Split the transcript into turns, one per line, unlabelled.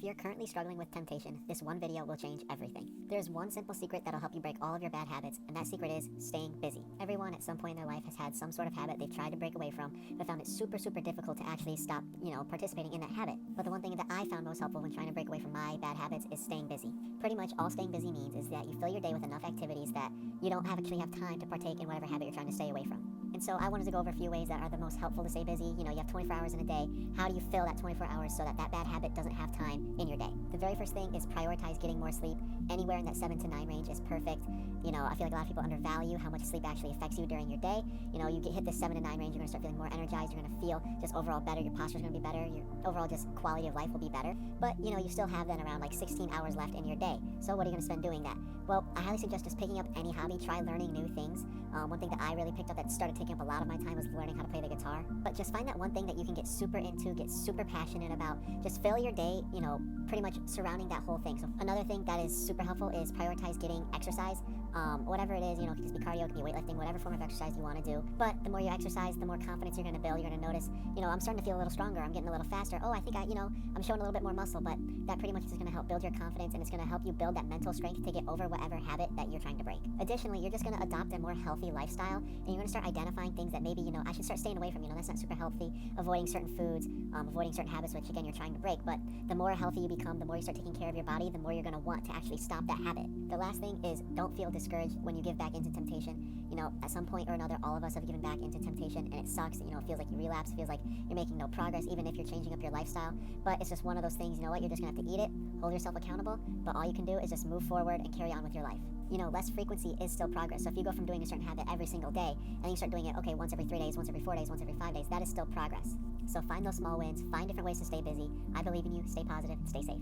If you're currently struggling with temptation, this one video will change everything. There's one simple secret that'll help you break all of your bad habits, and that secret is staying busy. Everyone at some point in their life has had some sort of habit they've tried to break away from, but found it super difficult to actually stop, participating in that habit. But the one thing that I found most helpful when trying to break away from my bad habits is staying busy. Pretty much all staying busy means is that you fill your day with enough activities that you don't actually have time to partake in whatever habit you're trying to stay away from. And so I wanted to go over a few ways that are the most helpful to stay busy. You have 24 hours in a day. How do you fill that 24 hours so that that bad habit doesn't have time in your day? The very first thing is prioritize getting more sleep. Anywhere in that 7 to 9 range is perfect. I feel like a lot of people undervalue how much sleep actually affects you during your day. Hit the 7 to 9 range, you're gonna start feeling more energized. You're gonna feel just overall better. Your posture's gonna be better. Your overall just quality of life will be better. But you still have then around like 16 hours left in your day. So what are you gonna spend doing that? Well, I highly suggest just picking up any hobby. Try learning new things. One thing that I really picked up that started taking up a lot of my time was learning how to play the guitar. But just find that one thing that you can get super into, get super passionate about. Just fill your day, pretty much surrounding that whole thing. So another thing that is super helpful is prioritize getting exercise. Whatever it is, it could just be cardio, it could be weightlifting, whatever form of exercise you want to do. But the more you exercise, the more confidence you're going to build. You're going to notice, I'm starting to feel a little stronger. I'm getting a little faster. Oh, I think I'm showing a little bit more muscle. But that pretty much is going to help build your confidence, and it's going to help you build that mental strength to get over whatever habit that you're trying to break. Additionally, you're just going to adopt a more healthy lifestyle, and you're going to start identifying things that maybe, I should start staying away from. That's not super healthy. Avoiding certain foods, avoiding certain habits, which again, you're trying to break. But the more healthy you become, the more you start taking care of your body, the more you're going to want to actually stop that habit. The last thing is don't feel discouraged when you give back into temptation. At some point or another, all of us have given back into temptation, and it sucks. It feels like you relapse. It feels like you're making no progress, even if you're changing up your lifestyle. But it's just one of those things, you're just gonna have to eat it, hold yourself accountable, but all you can do is just move forward and carry on with your life. Less frequency is still progress. So if you go from doing a certain habit every single day, and then you start doing it, once every 3 days, once every 4 days, once every 5 days, that is still progress. So find those small wins, find different ways to stay busy. I believe in you, stay positive, stay safe.